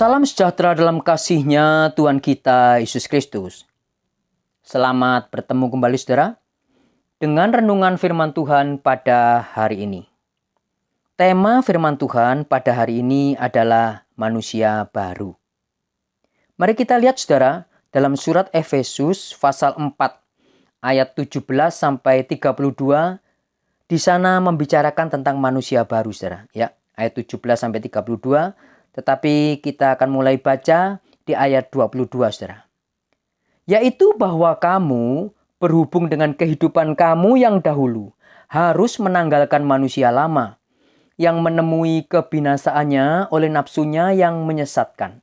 Salam sejahtera dalam kasih-Nya Tuhan kita Yesus Kristus. Selamat bertemu kembali saudara dengan renungan firman Tuhan pada hari ini. Tema firman Tuhan pada hari ini adalah manusia baru. Mari kita lihat saudara dalam surat Efesus pasal 4 ayat 17 sampai 32. Di sana membicarakan tentang manusia baru saudara, ya. Ayat 17 sampai 32. Tetapi kita akan mulai baca di ayat 22, saudara. Yaitu bahwa kamu berhubung dengan kehidupan kamu yang dahulu harus menanggalkan manusia lama yang menemui kebinasaannya oleh nafsunya yang menyesatkan.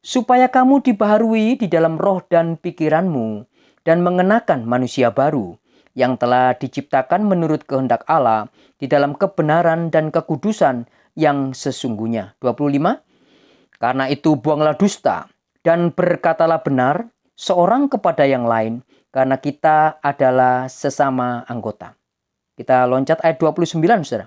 Supaya kamu dibaharui di dalam roh dan pikiranmu dan mengenakan manusia baru yang telah diciptakan menurut kehendak Allah di dalam kebenaran dan kekudusan yang sesungguhnya. 25. Karena itu buanglah dusta dan berkatalah benar seorang kepada yang lain, karena kita adalah sesama anggota. Kita loncat ayat 29, saudara.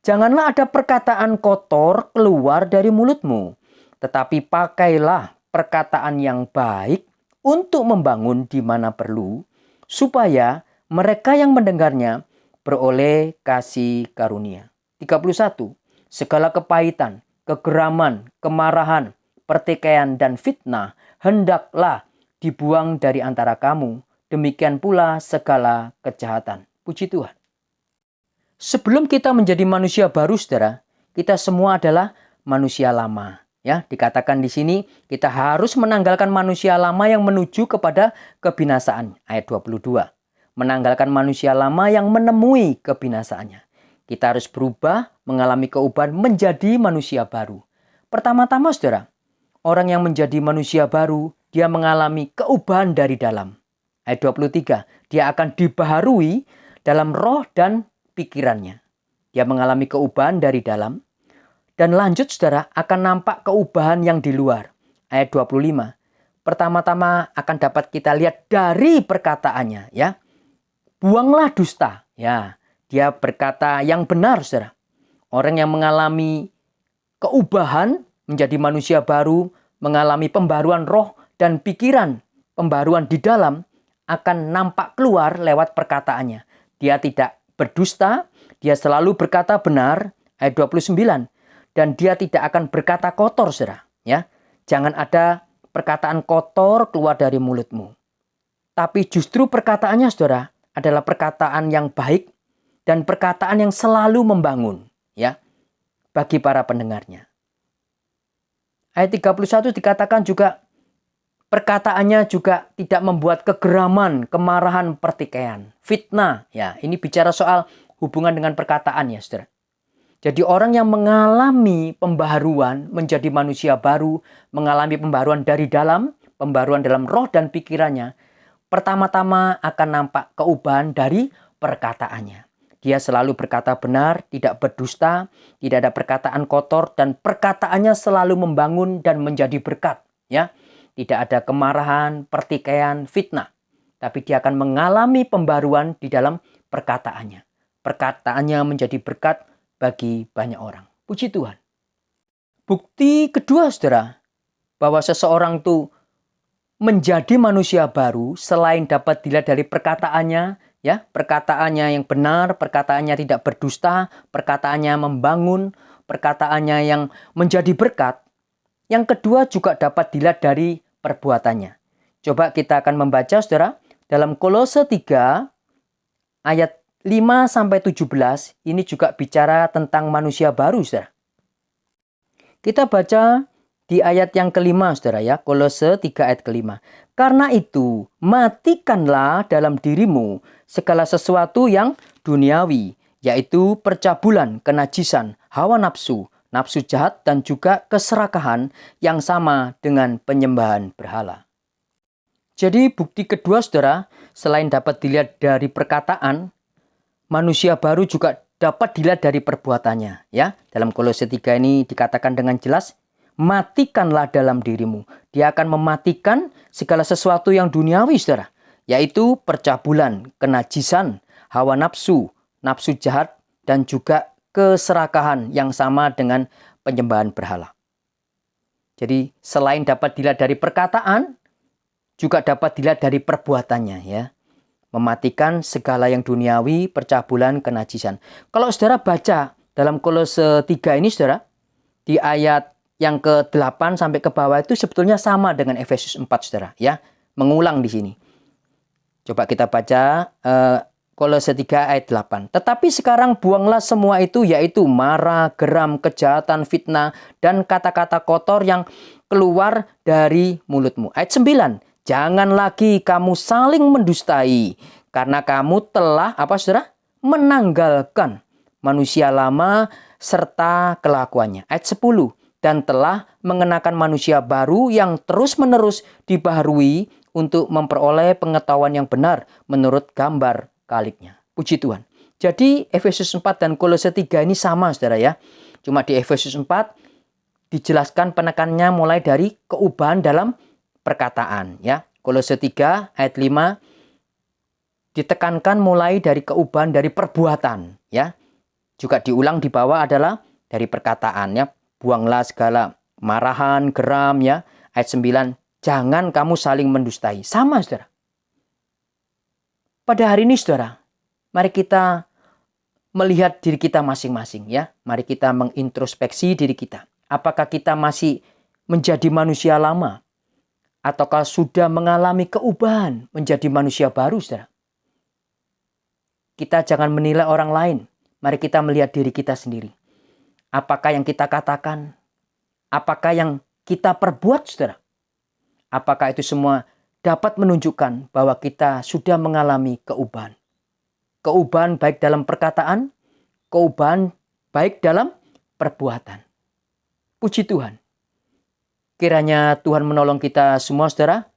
Janganlah ada perkataan kotor keluar dari mulutmu, tetapi pakailah perkataan yang baik untuk membangun di mana perlu, supaya mereka yang mendengarnya beroleh kasih karunia. 31. Segala kepahitan, kegeraman, kemarahan, pertikaian, dan fitnah hendaklah dibuang dari antara kamu. Demikian pula segala kejahatan. Puji Tuhan. Sebelum kita menjadi manusia baru, saudara, kita semua adalah manusia lama. Ya, dikatakan di sini kita harus menanggalkan manusia lama yang menuju kepada kebinasaan. Ayat 22. Menanggalkan manusia lama yang menemui kebinasaannya. Kita harus berubah, mengalami keubahan menjadi manusia baru. Pertama-tama saudara, orang yang menjadi manusia baru, dia mengalami keubahan dari dalam. Ayat 23, dia akan dibaharui dalam roh dan pikirannya. Dia mengalami keubahan dari dalam. Dan lanjut saudara, akan nampak keubahan yang di luar. Ayat 25, pertama-tama akan dapat kita lihat dari perkataannya. Ya, buanglah dusta. Ya, dia berkata yang benar, saudara. Orang yang mengalami keubahan menjadi manusia baru, mengalami pembaruan roh dan pikiran, pembaruan di dalam, akan nampak keluar lewat perkataannya. Dia tidak berdusta, dia selalu berkata benar, ayat 29. Dan dia tidak akan berkata kotor, saudara. Ya, jangan ada perkataan kotor keluar dari mulutmu. Tapi justru perkataannya, saudara, adalah perkataan yang baik, dan perkataan yang selalu membangun, ya, bagi para pendengarnya. Ayat 31 dikatakan juga perkataannya juga tidak membuat kegeraman, kemarahan, pertikaian, fitnah. Ya, ini bicara soal hubungan dengan perkataan, ya, saudara. Jadi orang yang mengalami pembaharuan menjadi manusia baru, mengalami pembaharuan dari dalam, pembaharuan dalam roh dan pikirannya, pertama-tama akan nampak keubahan dari perkataannya. Dia selalu berkata benar, tidak berdusta, tidak ada perkataan kotor, dan perkataannya selalu membangun dan menjadi berkat. Ya, tidak ada kemarahan, pertikaian, fitnah. Tapi dia akan mengalami pembaruan di dalam perkataannya. Perkataannya menjadi berkat bagi banyak orang. Puji Tuhan. Bukti kedua, saudara, bahwa seseorang itu menjadi manusia baru selain dapat dilihat dari perkataannya, ya, perkataannya yang benar, perkataannya tidak berdusta, perkataannya membangun, perkataannya yang menjadi berkat. Yang kedua juga dapat dilihat dari perbuatannya. Coba kita akan membaca, saudara, dalam Kolose 3 ayat 5 sampai 17, ini juga bicara tentang manusia baru, saudara. Kita baca di ayat yang kelima, saudara, ya, Kolose 3 ayat kelima. Karena itu, matikanlah dalam dirimu segala sesuatu yang duniawi, yaitu percabulan, kenajisan, hawa nafsu, nafsu jahat, dan juga keserakahan yang sama dengan penyembahan berhala. Jadi bukti kedua, saudara, selain dapat dilihat dari perkataan, manusia baru juga dapat dilihat dari perbuatannya. Ya, dalam Kolose 3 ini dikatakan dengan jelas, matikanlah dalam dirimu. Dia akan mematikan segala sesuatu yang duniawi, saudara. Yaitu percabulan, kenajisan, hawa nafsu, nafsu jahat, dan juga keserakahan yang sama dengan penyembahan berhala. Jadi selain dapat dilihat dari perkataan, juga dapat dilihat dari perbuatannya ya. Mematikan segala yang duniawi, percabulan, kenajisan. Kalau saudara baca dalam Kolose 3 ini saudara, di ayat yang ke-8 sampai ke bawah itu sebetulnya sama dengan Efesus 4 saudara ya. Mengulang di sini. Coba kita baca Kolose 3 ayat 8. Tetapi sekarang buanglah semua itu, yaitu marah, geram, kejahatan, fitnah, dan kata-kata kotor yang keluar dari mulutmu. Ayat 9. Jangan lagi kamu saling mendustai, karena kamu telah, apa saudara? Menanggalkan manusia lama serta kelakuannya. Ayat 10. Dan telah mengenakan manusia baru yang terus-menerus dibaharui untuk memperoleh pengetahuan yang benar menurut gambar kaliknya. Puji Tuhan. Jadi Efesus 4 dan Kolose 3 ini sama saudara ya. Cuma di Efesus 4 dijelaskan penekannya mulai dari keubahan dalam perkataan ya. Kolose 3 ayat 5 ditekankan mulai dari keubahan dari perbuatan ya. Juga diulang di bawah adalah dari perkataan ya. Buanglah segala marahan, geram ya. Ayat 9, jangan kamu saling mendustai. Sama saudara. Pada hari ini saudara, mari kita melihat diri kita masing-masing ya. Mari kita mengintrospeksi diri kita. Apakah kita masih menjadi manusia lama? Ataukah sudah mengalami keubahan menjadi manusia baru saudara? Kita jangan menilai orang lain. Mari kita melihat diri kita sendiri. Apakah yang kita katakan? Apakah yang kita perbuat saudara? Apakah itu semua dapat menunjukkan bahwa kita sudah mengalami keubahan. Keubahan baik dalam perkataan, keubahan baik dalam perbuatan. Puji Tuhan. Kiranya Tuhan menolong kita semua saudara,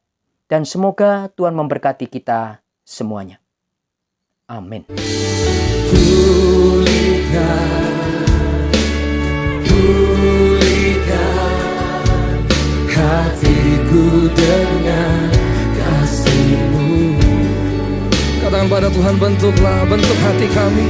dan semoga Tuhan memberkati kita semuanya. Amin. Pulihkan hatiku dengan kasih-Mu. Katakan pada Tuhan, bentuk hati kami.